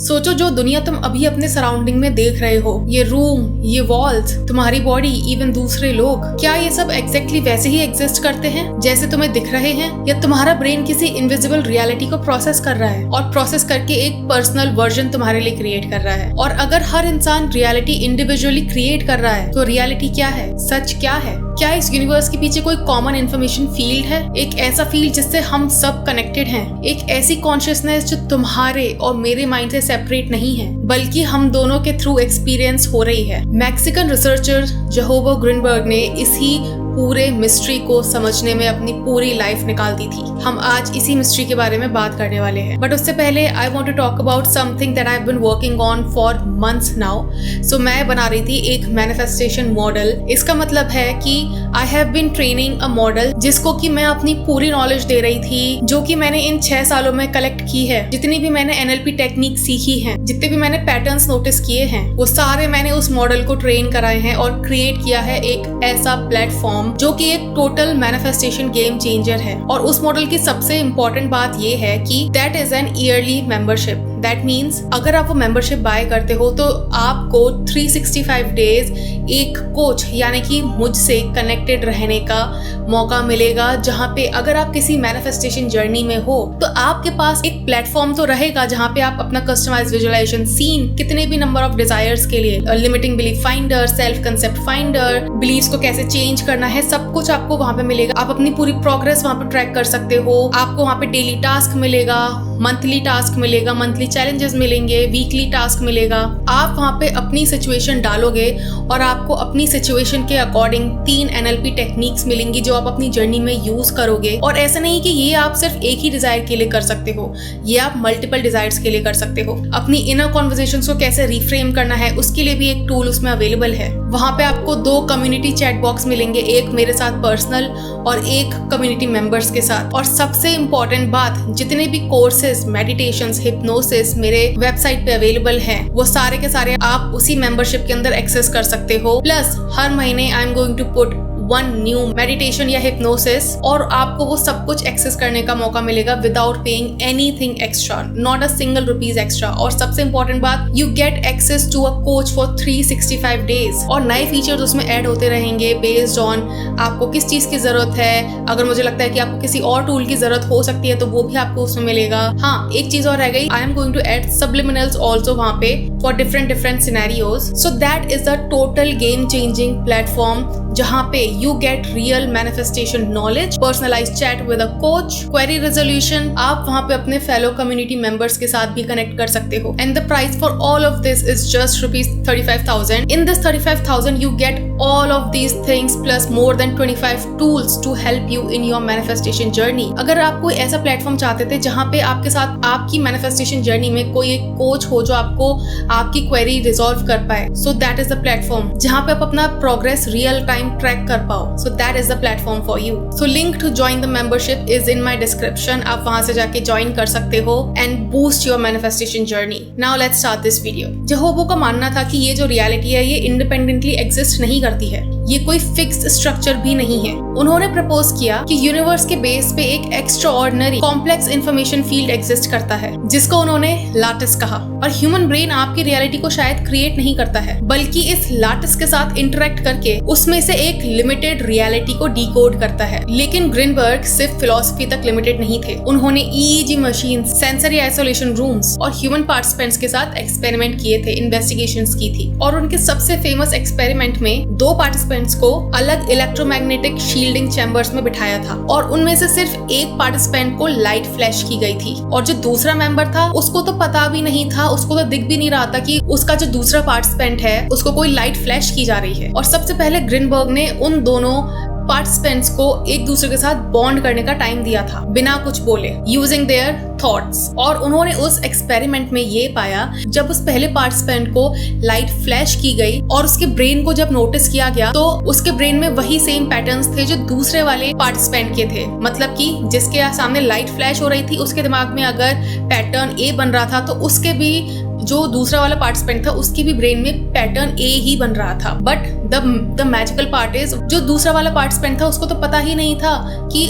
सोचो जो दुनिया तुम अभी अपने सराउंडिंग में देख रहे हो, ये रूम, ये वॉल्स, तुम्हारी बॉडी, इवन दूसरे लोग, क्या ये सब एग्जैक्टली वैसे ही एग्जिस्ट करते हैं जैसे तुम्हें दिख रहे हैं, या तुम्हारा ब्रेन किसी इनविजिबल रियलिटी को प्रोसेस कर रहा है और प्रोसेस करके एक पर्सनल वर्जन तुम्हारे लिए क्रिएट कर रहा है? और अगर हर इंसान रियलिटी इंडिविजुअली क्रिएट कर रहा है तो रियलिटी क्या है, सच क्या है? क्या इस यूनिवर्स के पीछे कोई कॉमन इन्फॉर्मेशन फील्ड है, एक ऐसा फील्ड जिससे हम सब कनेक्टेड हैं, एक ऐसी कॉन्शियसनेस जो तुम्हारे और मेरे माइंड से सेपरेट नहीं है बल्कि हम दोनों के थ्रू एक्सपीरियंस हो रही है? मैक्सिकन रिसर्चर जेहोवा ग्रीनबर्ग ने इसी पूरे मिस्ट्री को समझने में अपनी पूरी लाइफ निकाल दी थी। हम आज इसी मिस्ट्री के बारे में बात करने वाले हैं, बट उससे पहले I want to talk about something that I have been working on for months now. So मैं बना रही थी एक मैनिफेस्टेशन मॉडल। इसका मतलब है कि I have been training a model जिसको कि मैं अपनी पूरी नॉलेज दे रही थी, जो कि मैंने इन 6 सालों में कलेक्ट की है। जितनी भी मैंने NLP टेक्निक सीखी है, जितने भी मैंने पैटर्न्स नोटिस किए हैं, वो सारे मैंने उस मॉडल को ट्रेन कराए हैं और क्रिएट किया है एक ऐसा प्लेटफॉर्म जो कि एक टोटल मैनिफेस्टेशन गेम चेंजर है। और उस मॉडल की सबसे इंपॉर्टेंट बात ये है कि that is an yearly membership. That means अगर आप वो मेंबरशिप बाय करते हो तो आपको 365 डेज एक कोच यानी कि मुझसे कनेक्टेड रहने का मौका मिलेगा, जहाँ पे अगर आप किसी मैनिफेस्टेशन जर्नी में हो तो आपके पास एक प्लेटफॉर्म तो रहेगा जहाँ पे आप अपना कस्टमाइज विजुअलाइजेशन सीन, कितने भी नंबर ऑफ डिजायर्स के लिए, limiting belief finder, self concept finder, beliefs को कैसे चेंज करना है, सब कुछ आपको वहाँ पे मिलेगा। आप अपनी पूरी प्रोग्रेस वहाँ पे ट्रैक कर सकते हो। आपको वहाँ पे डेली टास्क मिलेगा, मंथली टास्क मिलेगा, मंथली चैलेंजेस मिलेंगे, वीकली टास्क मिलेगा। आप वहाँ पे अपनी सिचुएशन डालोगे और आपको अपनी सिचुएशन के अकॉर्डिंग 3 NLP टेक्निक्स मिलेंगी जो आप अपनी जर्नी में यूज करोगे। और ऐसा नहीं कि ये आप सिर्फ एक ही डिजायर के लिए कर सकते हो, ये आप मल्टीपल डिजायर्स के लिए कर सकते हो। अपनी इनर कॉन्वर्सेशंस को कैसे रिफ्रेम करना है उसके लिए भी एक टूल उसमें अवेलेबल है। वहाँ पे आपको 2 कम्युनिटी चैट बॉक्स मिलेंगे, एक मेरे साथ पर्सनल और एक कम्युनिटी मेंबर्स के साथ। और सबसे इम्पोर्टेंट बात, जितने भी कोर्सेज, मेडिटेशंस, हिप्नोसिस मेरे वेबसाइट पे अवेलेबल हैं, वो सारे के सारे आप उसी मेंबरशिप के अंदर एक्सेस कर सकते हो। प्लस हर महीने I am going to put 1 new meditation या हिप्नोसिस, और आपको वो सब कुछ एक्सेस करने का मौका मिलेगा without paying anything extra, not a single rupees extra. और सबसे इंपॉर्टेंट बात, you get access to a coach for 365 days. और नए फीचर्स उसमें ऐड होते रहेंगे बेस्ड ऑन आपको किस चीज की जरूरत है। अगर मुझे लगता है कि आपको किसी और टूल की जरूरत हो सकती है तो वो भी आपको उसमें मिलेगा। हाँ, एक चीज और रह गई, I am going to add subliminals also वहाँ पे for different scenarios. So that is the total game changing platform जहाँ पे you get real manifestation knowledge, personalized chat with a coach, query resolution। आप वहाँ पे अपने fellow community members के साथ भी connect कर सकते हो। And the price for all of this is just ₹35,000। In this 35,000 you get all of these things plus more than 25 tools to help you in your manifestation journey। अगर आप कोई ऐसा प्लेटफॉर्म चाहते थे जहाँ पे आपके साथ आपकी मैनिफेस्टेशन जर्नी में कोई एक कोच हो जो आपको आपकी क्वेरी रिजॉल्व कर पाए, so that is the platform जहाँ पे आप अपना प्रोग्रेस रियल टाइम ट्रैक कर पाओ। So that is the platform for you। So link to join the membership is in my description। आप वहाँ से जाके ज्वाइन कर सकते हो and boost your manifestation journey। Now let's start this video। जेहोवा का मानना था कि ये जो रियलिटी है ये इंडिपेंडेंटली एग्जिस्ट नहीं करती है, ये कोई फिक्स्ड स्ट्रक्चर भी नहीं है। उन्होंने प्रपोज किया कि यूनिवर्स के बेस पे एक extraordinary complex information field exist करता है जिसको उन्होंने लाटिस कहा। और ह्यूमन ब्रेन आपकी रियलिटी को शायद क्रिएट नहीं करता है बल्कि इस लाटिस के साथ इंटरेक्ट करके उसमें से एक लिमिटेड रियलिटी को डिकोड करता है। लेकिन ग्रीनबर्ग सिर्फ फिलॉसफी तक लिमिटेड नहीं थे। उन्होंने EEG machine, sensory isolation rooms और ह्यूमन पार्टिसिपेंट्स के साथ एक्सपेरिमेंट किए थे, इन्वेस्टिगेशंस की थी। और उनके सबसे फेमस एक्सपेरिमेंट में 2 पार्टिसिपेंट्स को अलग इलेक्ट्रोमैग्नेटिक शील्डिंग चैम्बर्स में बिठाया था और उनमें से सिर्फ एक पार्टिसिपेंट को लाइट फ्लैश की गई थी और जो दूसरा मेंबर था उसको तो पता भी नहीं था, उसको तो दिख भी नहीं रहा था कि उसका जो दूसरा पार्टिसिपेंट है उसको कोई लाइट फ्लैश की जा रही है। और सबसे पहले ग्रीनबर्ग ने उन दोनों पार्टिसिपेंट्स को एक दूसरे के साथ बॉन्ड करने का टाइम दिया था बिना कुछ बोले, यूजिंग देयर थॉट्स। और उन्होंने उस एक्सपेरिमेंट में ये पाया, जब उस पहले पार्टिसिपेंट को लाइट फ्लैश की गई और उसके ब्रेन को जब नोटिस किया गया तो उसके ब्रेन में वही सेम पैटर्न्स थे जो दूसरे वाले पार्टिसिपेंट के थे। मतलब कि जिसके सामने लाइट फ्लैश हो रही थी उसके दिमाग में अगर पैटर्न A बन रहा था तो उसके भी जो दूसरा वाला पार्टिसिपेंट था उसकी भी ब्रेन में पैटर्न A ही बन रहा था। But the magical part is जो दूसरा वाला पार्टिसिपेंट था उसको तो पता ही नहीं था कि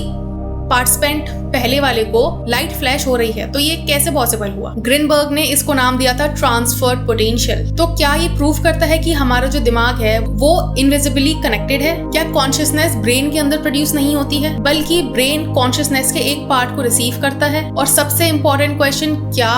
पार्टिसिपेंट पहले वाले को लाइट फ्लैश हो रही है, तो ये कैसे पॉसिबल हुआ? ग्रीनबर्ग ने इसको नाम दिया था ट्रांसफर्ड पोटेंशियल। तो क्या ये प्रूव करता है कि हमारा जो दिमाग है वो इनविजिबली कनेक्टेड है? क्या कॉन्शियसनेस ब्रेन के अंदर प्रोड्यूस नहीं होती है, बल्कि ब्रेन कॉन्शियसनेस के एक पार्ट को रिसीव करता है? और सबसे इम्पोर्टेंट क्वेश्चन, क्या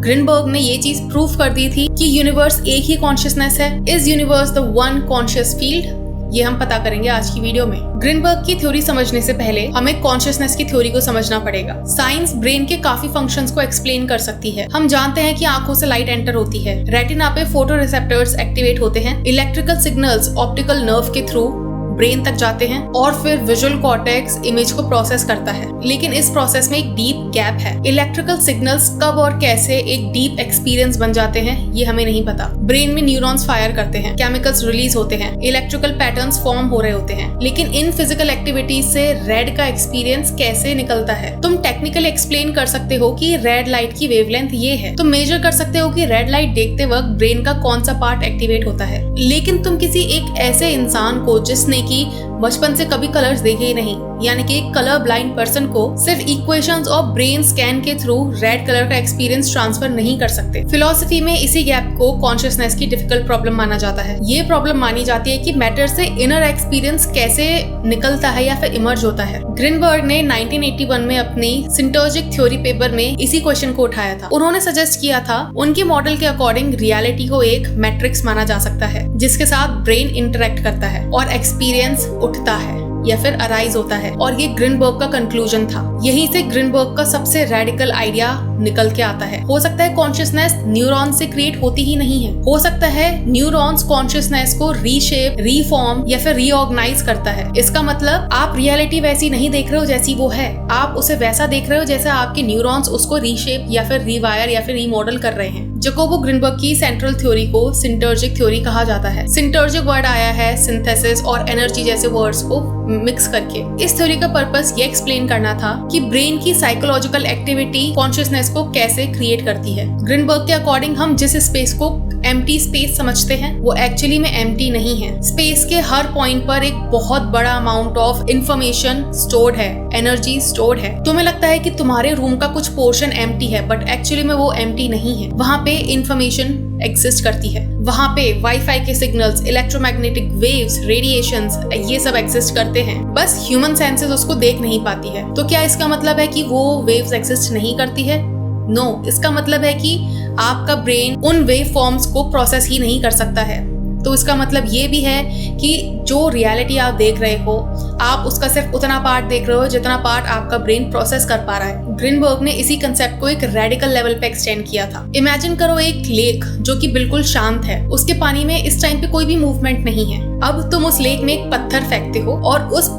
ग्रीनबर्ग ने ये चीज प्रूव कर दी थी कि यूनिवर्स एक ही कॉन्शियसनेस है? Is universe the one conscious field? ये हम पता करेंगे आज की वीडियो में। ग्रीनबर्ग की थ्योरी समझने से पहले हमें कॉन्शियसनेस की थ्योरी को समझना पड़ेगा। साइंस ब्रेन के काफी फंक्शंस को एक्सप्लेन कर सकती है। हम जानते हैं कि आंखों से लाइट एंटर होती है, रेटिना पे फोटो रिसेप्टर्स एक्टिवेट होते हैं, इलेक्ट्रिकल सिग्नल्स ऑप्टिकल नर्व के थ्रू ब्रेन तक जाते हैं और फिर विजुअल कॉर्टेक्स इमेज को प्रोसेस करता है। लेकिन इस प्रोसेस में एक डीप गैप है। इलेक्ट्रिकल सिग्नल्स कब और कैसे एक डीप एक्सपीरियंस बन जाते हैं ये हमें नहीं पता। ब्रेन में न्यूरॉन्स फायर करते हैं, केमिकल्स रिलीज होते हैं, इलेक्ट्रिकल पैटर्न्स फॉर्म हो रहे होते हैं, लेकिन इन फिजिकल एक्टिविटीज से रेड का एक्सपीरियंस कैसे निकलता है? तुम टेक्निकली एक्सप्लेन कर सकते हो कि रेड लाइट की वेवलेंथ ये है, तुम मेजर कर सकते हो कि रेड लाइट देखते वक्त ब्रेन का कौन सा पार्ट एक्टिवेट होता है, लेकिन तुम किसी एक ऐसे इंसान को जिसने की बचपन से कभी कलर्स देखे ही नहीं, यानी कि एक कलर ब्लाइंड पर्सन को सिर्फ इक्वेशंस और ब्रेन स्कैन के थ्रू रेड कलर का एक्सपीरियंस ट्रांसफर नहीं कर सकते। फिलॉसफी में इसी गैप को कॉन्शियसनेस की डिफिकल्ट प्रॉब्लम माना जाता है। ये प्रॉब्लम मानी जाती है कि मैटर से इनर एक्सपीरियंस कैसे निकलता है या फिर इमर्ज होता है। ग्रीनबर्ग ने 1981 में अपनी सिंटर्जिक थ्योरी पेपर में इसी क्वेश्चन को उठाया था। उन्होंने सजेस्ट किया था उनके मॉडल के अकॉर्डिंग रियलिटी को एक मैट्रिक्स माना जा सकता है जिसके साथ ब्रेन इंटरेक्ट करता है और एक्सपीरियंस उठता है या फिर अराइज होता है, और ये ग्रीनबर्ग का कंक्लूजन था। यहीं से ग्रीनबर्ग का सबसे रेडिकल आइडिया निकल के आता है। हो सकता है कॉन्शियसनेस न्यूरॉन से क्रिएट होती ही नहीं है, हो सकता है न्यूरॉन्स कॉन्शियसनेस को रीशेप, रीफॉर्म या फिर रीऑर्गेनाइज करता है। इसका मतलब आप रियलिटी वैसी नहीं देख रहे हो जैसी वो है, आप उसे वैसा देख रहे हो जैसा आपके न्यूरॉन्स उसको रीशेप या फिर रिवायर या फिर रीमॉडल कर रहे हैं। जैकोबो ग्रीनबर्ग की सेंट्रल थ्योरी को सिंटर्जिक थ्योरी कहा जाता है। सिंटर्जिक वर्ड आया है सिंथेसिस और एनर्जी जैसे वर्ड्स को मिक्स करके। इस थ्योरी का पर्पस ये एक्सप्लेन करना था कि ब्रेन की साइकोलॉजिकल एक्टिविटी कॉन्शियसनेस को कैसे क्रिएट करती है। ग्रीनबर्ग के अकॉर्डिंग हम जिस स्पेस को एम्प्टी स्पेस समझते हैं वो एक्चुअली में एम्प्टी नहीं है। स्पेस के हर पॉइंट पर एक बहुत बड़ा अमाउंट ऑफ इंफॉर्मेशन स्टोर्ड है, एनर्जी स्टोर्ड है। तुम्हें लगता है कि तुम्हारे रूम का कुछ पोर्शन एम्प्टी है, बट एक्चुअली में वो एम्प्टी नहीं है। वहाँ पे इंफॉर्मेशन एग्जिस्ट करती है, वहाँ पे वाईफाई के सिग्नल्स, इलेक्ट्रोमैग्नेटिक वेव्स, रेडिएशंस, ये सब एग्जिस्ट करते हैं, बस ह्यूमन सेंसेस उसको देख नहीं पाती है। तो क्या इसका मतलब है कि वो वेव्स एग्जिस्ट नहीं करती है? नो, इसका मतलब है कि आपका ब्रेन उन वेव फॉर्म्स को प्रोसेस ही नहीं कर सकता है। तो इसका मतलब ये भी है कि जो रियलिटी आप देख रहे हो आप उसका सिर्फ उतना पार्ट देख रहे हो जितना पार्ट आपका ब्रेन प्रोसेस कर पा रहा है। ग्रीनबर्ग ने इसी कंसेप्ट को एक रेडिकल लेवल पे एक्सटेंड किया था। इमेजिन करो एक लेक जो कि बिल्कुल शांत है, उसके पानी में इस टाइम पे कोई भी मूवमेंट नहीं है। अब तुम उस लेक में एक पत्थर फेंकते हो और उस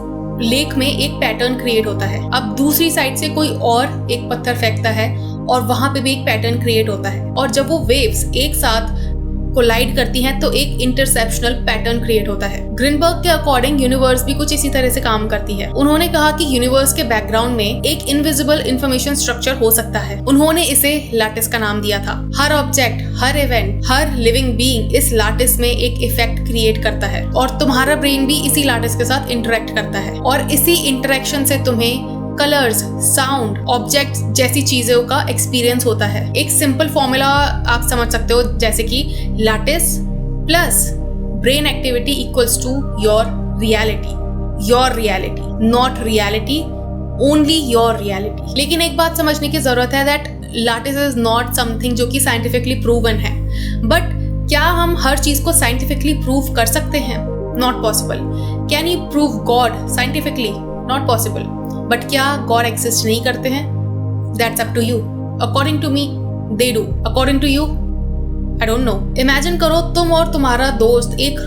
लेक में एक पैटर्न क्रिएट होता है। अब दूसरी साइड से कोई और एक पत्थर फेंकता है और वहां पे भी एक पैटर्न क्रिएट होता है, और जब वो वेव्स एक साथ कोलाइड करती हैं तो एक इंटरसेप्शनल पैटर्न क्रिएट होता है। ग्रीनबर्ग के अकॉर्डिंग यूनिवर्स भी कुछ इसी तरह से काम करती है। उन्होंने कहा कि यूनिवर्स के बैकग्राउंड में एक इनविजिबल इंफॉर्मेशन स्ट्रक्चर हो सकता है। उन्होंने इसे लैटिस का नाम दिया था। हर ऑब्जेक्ट, हर इवेंट, हर लिविंग बीइंग इस लैटिस में एक इफेक्ट क्रिएट करता है और तुम्हारा ब्रेन भी इसी लैटिस के साथ इंटरेक्ट करता है, और इसी इंटरेक्शन से तुम्हें कलर्स, साउंड, ऑब्जेक्ट्स जैसी चीजों का एक्सपीरियंस होता है। एक सिंपल फॉर्मूला आप समझ सकते हो, जैसे कि lattice plus brain activity equals to your reality. Your reality, not reality, only your reality. लेकिन एक बात समझने की जरूरत है that lattice is not something जो कि साइंटिफिकली प्रूवन है। बट क्या हम हर चीज को साइंटिफिकली प्रूव कर सकते हैं? Not possible. Can you prove God scientifically? Not possible. But क्या गॉड एक्सिस्ट नहीं करते हैं? That's up to you. According to me they do, according to you I don't know. Imagine करो तुम और तुम्हारा दोस्त एक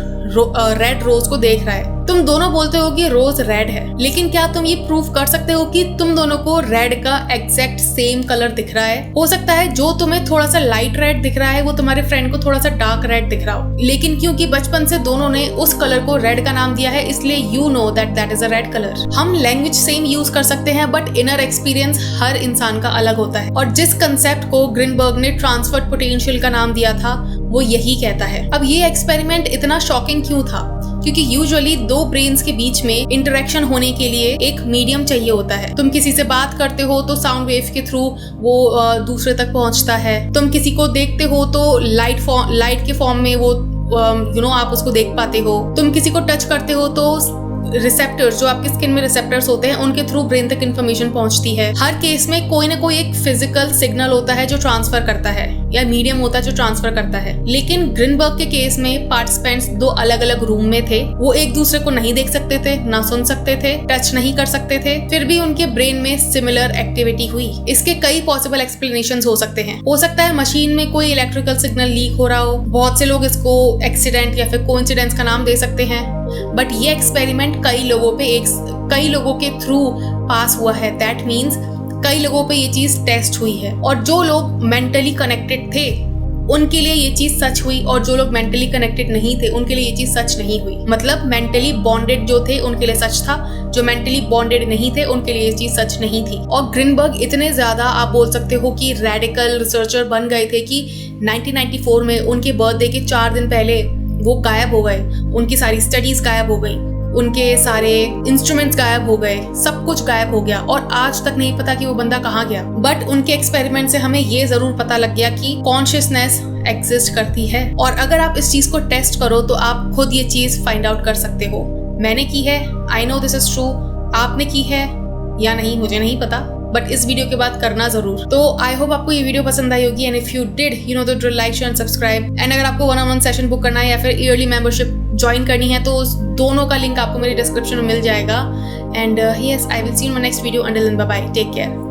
रेड रोज को देख रहा है। तुम दोनों बोलते हो कि रोज रेड है, लेकिन क्या तुम ये प्रूव कर सकते हो कि तुम दोनों को रेड का एग्जैक्ट सेम कलर दिख रहा है? हो सकता है जो तुम्हें थोड़ा सा लाइट रेड दिख रहा है वो तुम्हारे फ्रेंड को थोड़ा सा डार्क रेड दिख रहा हो, लेकिन क्योंकि बचपन से दोनों ने उस कलर को रेड का नाम दिया है इसलिए you know that that is a red colour. हम लैंग्वेज सेम यूज कर सकते हैं बट इनर एक्सपीरियंस हर इंसान का अलग होता है, और जिस कंसेप्ट को ग्रीनबर्ग ने ट्रांसफर्ड पोटेंशियल का नाम दिया था वो यही कहता है। अब ये एक्सपेरिमेंट इतना शॉकिंग क्यों था? क्योंकि यूजुअली दो ब्रेन्स के बीच में इंटरेक्शन होने के लिए एक मीडियम चाहिए होता है। तुम किसी से बात करते हो तो साउंड वेव के थ्रू वो दूसरे तक पहुंचता है। तुम किसी को देखते हो तो लाइट के फॉर्म में वो आप उसको देख पाते हो। तुम किसी को टच करते हो तो रिसेप्टर्स, जो आपकी स्किन में रिसेप्टर्स होते हैं, उनके थ्रू ब्रेन तक इन्फॉर्मेशन पहुंचती है। हर केस में कोई ना कोई एक फिजिकल सिग्नल होता है जो ट्रांसफर करता है, या मीडियम होता है जो ट्रांसफर करता है। लेकिन ग्रीनबर्ग के केस में पार्टिसिपेंट्स दो अलग अलग रूम में थे। वो एक दूसरे को नहीं देख सकते थे, ना सुन सकते थे, टच नहीं कर सकते थे, फिर भी उनके ब्रेन में सिमिलर एक्टिविटी हुई। इसके कई पॉसिबल एक्सप्लेनेशंस हो सकते हैं। हो सकता है मशीन में कोई इलेक्ट्रिकल सिग्नल लीक हो रहा हो। बहुत से लोग इसको एक्सीडेंट या फिर कोइंसिडेंस का नाम दे सकते हैं। बट ये एक्सपेरिमेंट कई लोगों के थ्रू पास हुआ है। दैट मीन्स कई लोगों पे ये चीज टेस्ट हुई है, और जो लोग मेंटली कनेक्टेड थे उनके लिए ये चीज सच हुई, और जो लोग मेंटली कनेक्टेड नहीं थे उनके लिए ये चीज सच नहीं हुई। मतलब मेंटली बॉन्डेड जो थे उनके लिए सच था, जो मेंटली बॉन्डेड नहीं थे उनके लिए ये चीज सच नहीं थी। और ग्रीनबर्ग इतने ज्यादा आप बोल सकते हो कि रेडिकल रिसर्चर बन गए थे कि 1994 में उनके बर्थडे के 4 दिन पहले वो गायब हो गए। उनकी सारी स्टडीज गायब हो गई, उनके सारे इंस्ट्रूमेंट्स गायब हो गए, सब कुछ गायब हो गया, और आज तक नहीं पता कि वो बंदा कहाँ गया। बट उनके एक्सपेरिमेंट से हमें ये जरूर पता लग गया कि कॉन्शियसनेस एग्जिस्ट करती है, और अगर आप इस चीज को टेस्ट करो तो आप खुद ये चीज फाइंड आउट कर सकते हो। मैंने की है, I know this is true. आपने की है या नहीं मुझे नहीं पता, बट इस वीडियो के बाद करना जरूर। तो आई होप आपको ये वीडियो पसंद आई होगी, and if you did, you know the drill, like, share and subscribe. And अगर आपको 1-on-1 सेशन बुक करना है या फिर ईयरली मेंबरशिप ज्वाइन करनी है तो उस दोनों का लिंक आपको मेरी डिस्क्रिप्शन में मिल जाएगा। And yes, I will see you in my next video. Until then, bye bye, take care.